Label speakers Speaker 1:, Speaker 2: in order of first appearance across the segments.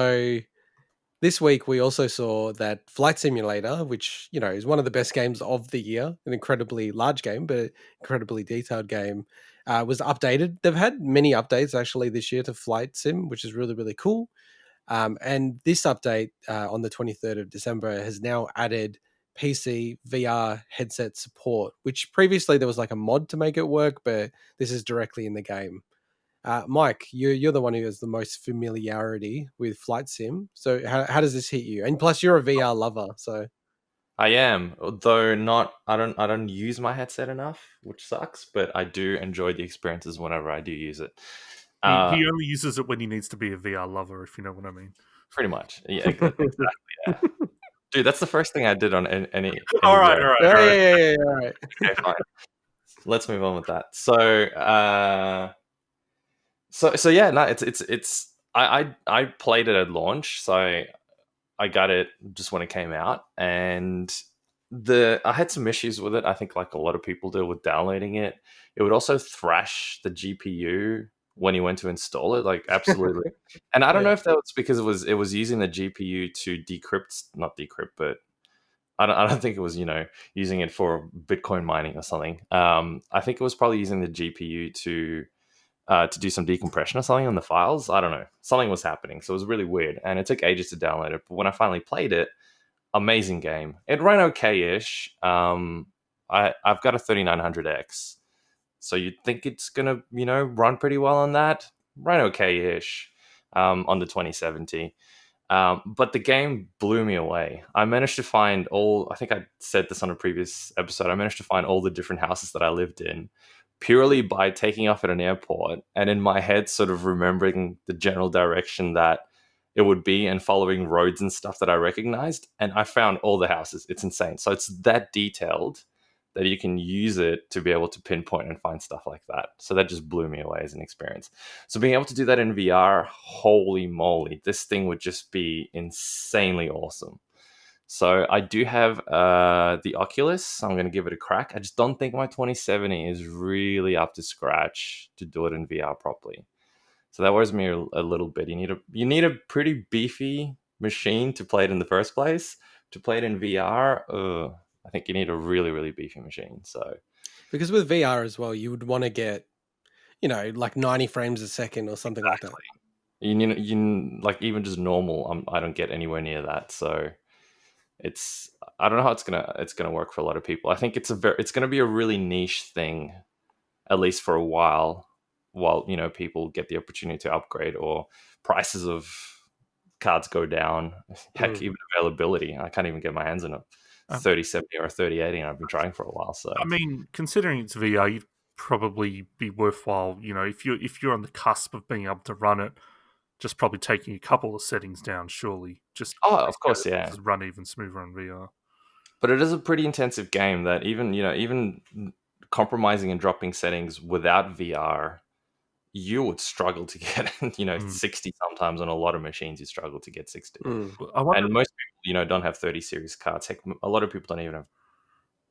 Speaker 1: So this week we also saw that Flight Simulator, which is one of the best games of the year, an incredibly large game, but incredibly detailed game, was updated. They've had many updates actually this year to Flight Sim, which is really really cool. And this update on the 23rd of December has now added PC VR headset support, which previously there was like a mod to make it work, but this is directly in the game. Mike, you're the one who has the most familiarity with Flight Sim. So how does this hit you? And plus, you're a VR lover, so
Speaker 2: I am, though not. I don't use my headset enough, which sucks. But I do enjoy the experiences whenever I do use it.
Speaker 3: He only uses it when he needs to be a VR lover, if you know what I mean.
Speaker 2: Pretty much, yeah, exactly. Yeah, dude, that's the first thing I did on any.
Speaker 3: All right.
Speaker 1: Yeah.
Speaker 2: Okay, fine. Let's move on with that. So yeah, no, it's I played it at launch, so I got it just when it came out, and I had some issues with it. I think like a lot of people do with downloading it. It would also thrash the GPU when you went to install it, like absolutely. And I don't know if that was because it was using the GPU to not decrypt, but I don't think it was using it for Bitcoin mining or something. I think it was probably using the GPU to do some decompression or something on the files. I don't know. Something was happening. So it was really weird. And it took ages to download it. But when I finally played it, amazing game. It ran okay-ish. I've got a 3900X. So you'd think it's going to, run pretty well on that. Ran okay-ish on the 2070. But the game blew me away. I managed to find I think I said this on a previous episode, I managed to find all the different houses that I lived in purely by taking off at an airport and in my head sort of remembering the general direction that it would be and following roads and stuff that I recognized. And I found all the houses. It's insane. So it's that detailed that you can use it to be able to pinpoint and find stuff like that. So that just blew me away as an experience. So being able to do that in VR, holy moly, this thing would just be insanely awesome. So I do have the Oculus. I'm going to give it a crack. I just don't think my 2070 is really up to scratch to do it in VR properly. So that worries me a little bit. You need a pretty beefy machine to play it in the first place. To play it in VR, I think you need a really, really beefy machine. So
Speaker 1: because with VR as well, you would want to get, like 90 frames a second or something like that.
Speaker 2: You like even just normal. I don't get anywhere near that. So I don't know how it's gonna work for a lot of people. I think it's gonna be a really niche thing, at least for a while people get the opportunity to upgrade or prices of cards go down. Heck, even availability. I can't even get my hands on a 3070 or a 3080, and I've been trying for a while. So
Speaker 3: I mean, considering it's VR, you'd probably be worthwhile. If you're on the cusp of being able to run it, just probably taking a couple of settings down. Surely, just
Speaker 2: of course, yeah,
Speaker 3: just run even smoother on VR.
Speaker 2: But it is a pretty intensive game that even compromising and dropping settings without VR, you would struggle to get 60 sometimes on a lot of machines. You struggle to get 60, and most people don't have 30 series cards. Heck, a lot of people don't even have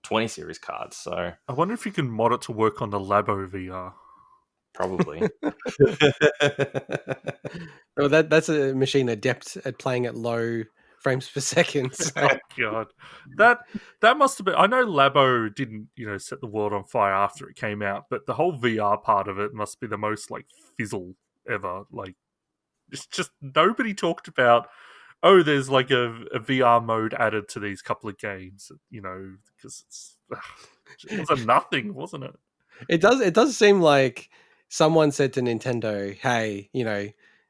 Speaker 2: 20 series cards. So
Speaker 3: I wonder if you can mod it to work on the Labo VR.
Speaker 2: Probably.
Speaker 1: Well, that's a machine adept at playing at low frames per second. So.
Speaker 3: Oh god, that must have been. I know Labo didn't set the world on fire after it came out, but the whole VR part of it must be the most like fizzle ever. Like it's just nobody talked about. Oh, there's like a VR mode added to these couple of games, because it was a nothing, wasn't it?
Speaker 1: It does seem like someone said to Nintendo, "Hey,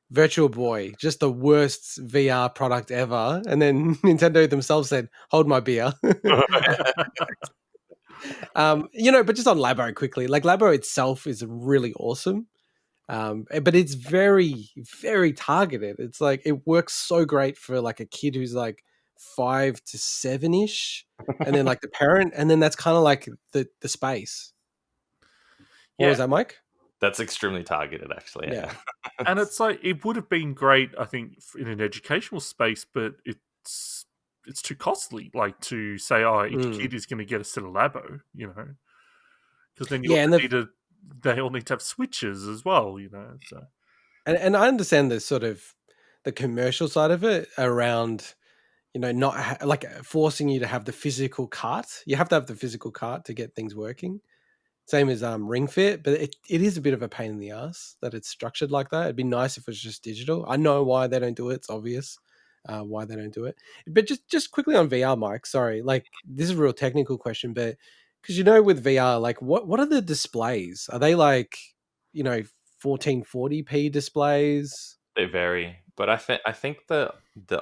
Speaker 1: Virtual Boy, just the worst VR product ever." And then Nintendo themselves said, "Hold my beer." But just on Labo quickly, like Labo itself is really awesome. But it's very, very targeted. It's like it works so great for like a kid who's like 5 to 7-ish, and then like the parent, and then that's kind of like the space. What was that, Mike?
Speaker 2: That's extremely targeted, actually. Yeah.
Speaker 3: And it's like it would have been great, I think, in an educational space, but it's too costly. Like to say, each kid is going to get a set of Labo, because then they all need to have switches as well, So.
Speaker 1: And I understand the sort of the commercial side of it around, not like forcing you to have the physical cart. You have to have the physical cart to get things working. Same as Ring Fit, but it is a bit of a pain in the ass that it's structured like that. It'd be nice if it was just digital. I know why they don't do it. It's obvious why they don't do it. But just quickly on VR, Mike. Sorry, like this is a real technical question, but because with VR, like what are the displays? Are they like 1440p displays?
Speaker 2: They vary, but I think the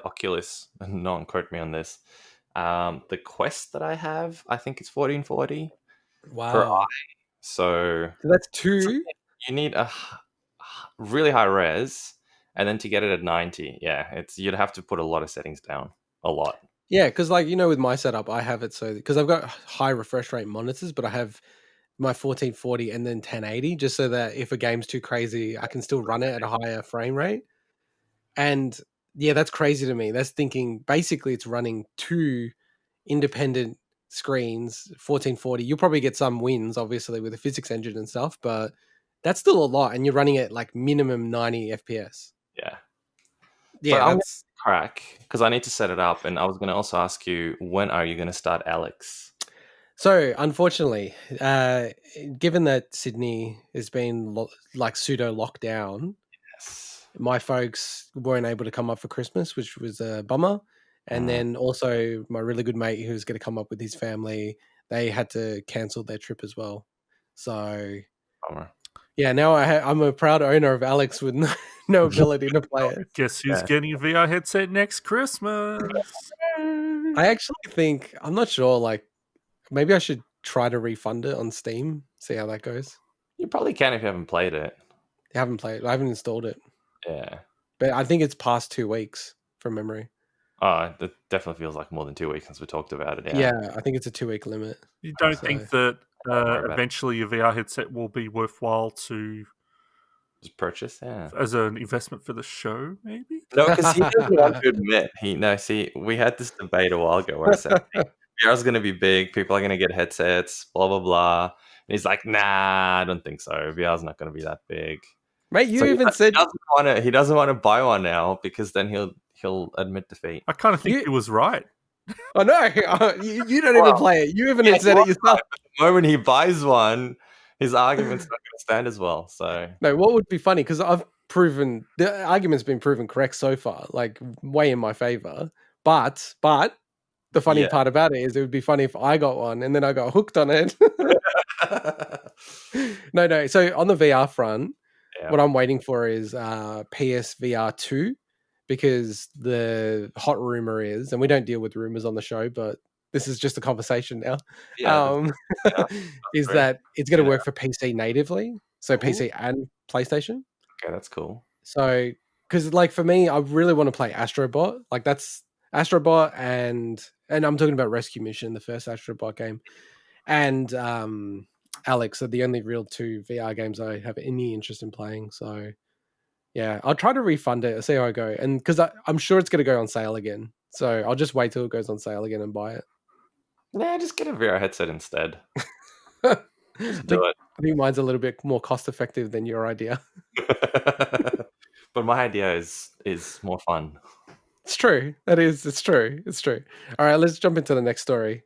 Speaker 2: Oculus, and no one quote me on this. The Quest that I have, I think it's 1440 per
Speaker 1: Wow.
Speaker 2: eye. So
Speaker 1: that's two.
Speaker 2: You need a really high res, and then to get it at 90, you'd have to put a lot of settings down, a lot.
Speaker 1: Yeah, because with my setup, I have it so because I've got high refresh rate monitors, but I have my 1440 and then 1080 just so that if a game's too crazy, I can still run it at a higher frame rate. And yeah, that's crazy to me. That's thinking basically it's running two independent screens, 1440. You'll probably get some wins, obviously, with the physics engine and stuff, but that's still a lot. And you're running at like minimum 90 FPS.
Speaker 2: Yeah, that's crack because I need to set it up. And I was going to also ask you, when are you going to start Alex?
Speaker 1: So, unfortunately, given that Sydney has been like pseudo lockdown, my folks weren't able to come up for Christmas, which was a bummer. And then also my really good mate who's going to come up with his family, they had to cancel their trip as well. So,
Speaker 2: bummer.
Speaker 1: Yeah, now I'm a proud owner of Alex with no ability to play it.
Speaker 3: Guess who's getting a VR headset next Christmas?
Speaker 1: I actually think, I'm not sure, like, maybe I should try to refund it on Steam, see how that goes.
Speaker 2: You probably can if you haven't played it.
Speaker 1: I haven't played it. I haven't installed it.
Speaker 2: Yeah.
Speaker 1: But I think it's past 2 weeks from memory.
Speaker 2: Oh, that definitely feels like more than 2 weeks since we talked about it.
Speaker 1: Yeah, I think it's a 2-week limit.
Speaker 3: You don't think that eventually a VR headset will be worthwhile to
Speaker 2: just purchase?
Speaker 3: As an investment for the show, maybe?
Speaker 2: No, because he doesn't want to admit. We had this debate a while ago where I said VR is going to be big, people are going to get headsets, blah, blah, blah. And he's like, nah, I don't think so. VR is not going to be that big.
Speaker 1: Mate, you even said
Speaker 2: he doesn't want to buy one now because then he'll admit defeat.
Speaker 3: I kind of think he was right.
Speaker 1: Oh no, you don't even play it. You even said it yourself.
Speaker 2: The moment he buys one, his argument's not going to stand as well. So
Speaker 1: no, what would be funny, because I've proven the argument's been proven correct so far, like way in my favor. But the funny part about it is it would be funny if I got one and then I got hooked on it. No. So on the VR front, what I'm waiting for is PSVR 2, because the hot rumor is, and we don't deal with rumors on the show, but this is just a conversation now, is that it's going to work for PC natively, so PC and PlayStation.
Speaker 2: Okay, that's cool.
Speaker 1: So, because like for me, I really want to play Astrobot. Like that's Astrobot, and I'm talking about Rescue Mission, the first Astrobot game, and Alex are the only real 2 VR games I have any interest in playing. So yeah, I'll try to refund it. I'll see how I go. And because I'm sure it's going to go on sale again. So I'll just wait till it goes on sale again and buy it.
Speaker 2: Nah, just get a VR headset instead.
Speaker 1: I think mine's a little bit more cost effective than your idea.
Speaker 2: But my idea is more fun.
Speaker 1: It's true. It's true. All right, let's jump into the next story.